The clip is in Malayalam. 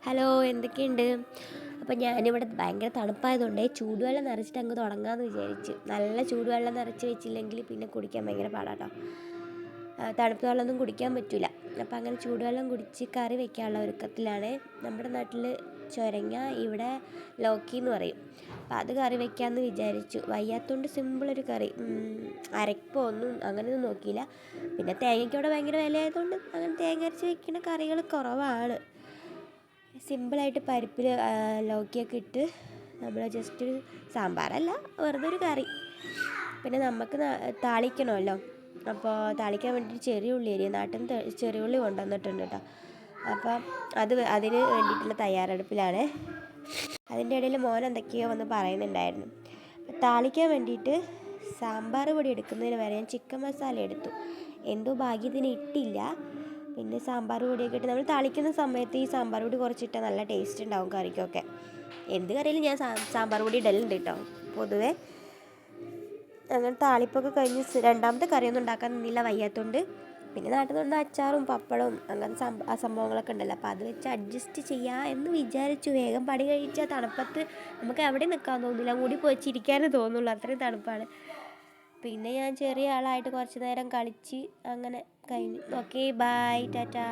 ഹലോ, എന്തൊക്കെയുണ്ട്? അപ്പോൾ ഞാനിവിടെ ഭയങ്കര തണുപ്പായതുകൊണ്ട് ചൂടുവെള്ളം നിറച്ചിട്ട് അങ്ങ് തുടങ്ങാമെന്ന് വിചാരിച്ചു. നല്ല ചൂടുവെള്ളം നിറച്ച് വെച്ചില്ലെങ്കിൽ പിന്നെ കുടിക്കാൻ ഭയങ്കര പാടാട്ടോ. തണുത്ത വെള്ളമൊന്നും കുടിക്കാൻ പറ്റില്ല. അപ്പോൾ അങ്ങനെ ചൂടുവെള്ളം കുടിച്ച് കറി വെക്കാനുള്ള ഒരുക്കത്തിലാണ്. നമ്മുടെ നാട്ടിൽ ചൊരങ്ങ, ഇവിടെ ലോക്കി എന്ന് പറയും. അപ്പോൾ അത് കറി വെക്കാമെന്ന് വിചാരിച്ചു. വയ്യാത്തതുകൊണ്ട് സിമ്പിളൊരു കറി, അരപ്പോ ഒന്നും അങ്ങനെയൊന്നും നോക്കിയില്ല. പിന്നെ തേങ്ങയ്ക്കവിടെ ഭയങ്കര വിലയായതുകൊണ്ട് അങ്ങനെ തേങ്ങ അരച്ച് വെക്കുന്ന കറികൾ കുറവാണ്. സിമ്പിളായിട്ട് പരിപ്പിൽ ലൗക്കിയൊക്കെ ഇട്ട് നമ്മൾ ജസ്റ്റ് ഒരു സാമ്പാറല്ല, വെറുതെ ഒരു കറി. പിന്നെ നമുക്ക് താളിക്കണമല്ലോ. അപ്പോൾ താളിക്കാൻ വേണ്ടിയിട്ട് ചെറിയ ഉള്ളി അരിയും നാട്ടിൽ നിന്ന് ചെറിയ ഉള്ളി കൊണ്ടുവന്നിട്ടുണ്ട് കേട്ടോ. അപ്പം അതിന് വേണ്ടിയിട്ടുള്ള തയ്യാറെടുപ്പിലാണ്. അതിൻ്റെ ഇടയിൽ മോൻ എന്തൊക്കെയോ വന്ന് പറയുന്നുണ്ടായിരുന്നു. താളിക്കാൻ വേണ്ടിയിട്ട് സാമ്പാർ പൊടി എടുക്കുന്നതിന് വരെ ഞാൻ ചിക്കൻ മസാല എടുത്തു. എന്തോ ഭാഗ്യത്തിന് ഇട്ടില്ല. പിന്നെ സാമ്പാർ പൊടിയൊക്കെ ഇട്ട് നമ്മൾ താളിക്കുന്ന സമയത്ത് ഈ സാമ്പാർ പൊടി കുറച്ചിട്ടാൽ നല്ല ടേസ്റ്റ് ഉണ്ടാവും കറിക്കൊക്കെ. എന്ത് കറിയിലും ഞാൻ സാമ്പാർ പൊടി ഇടലുണ്ട് കേട്ടോ പൊതുവേ. അങ്ങനെ താളിപ്പൊക്കെ കഴിഞ്ഞ് രണ്ടാമത്തെ കറിയൊന്നും ഉണ്ടാക്കാൻ നിന്നില്ല, വയ്യാത്തതുകൊണ്ട്. പിന്നെ നാട്ടിൽ നിന്ന് അച്ചാറും പപ്പടവും അങ്ങനത്തെ സംഭവങ്ങളൊക്കെ ഉണ്ടല്ലോ. അപ്പോൾ അത് വെച്ച് അഡ്ജസ്റ്റ് ചെയ്യാം എന്ന് വിചാരിച്ചു. വേഗം പണി കഴിച്ചാൽ തണുപ്പത്ത് നമുക്ക് എവിടെ നിൽക്കാൻ തോന്നില്ല, മൂടി പോയിച്ചിരിക്കാനേ തോന്നുള്ളൂ, അത്രയും തണുപ്പാണ്. പിന്നെ ഞാൻ ചെറിയ ആളായിട്ട് കുറച്ച് നേരം കളിച്ച് അങ്ങനെ കഴിഞ്ഞു. Okay, bye, Tata.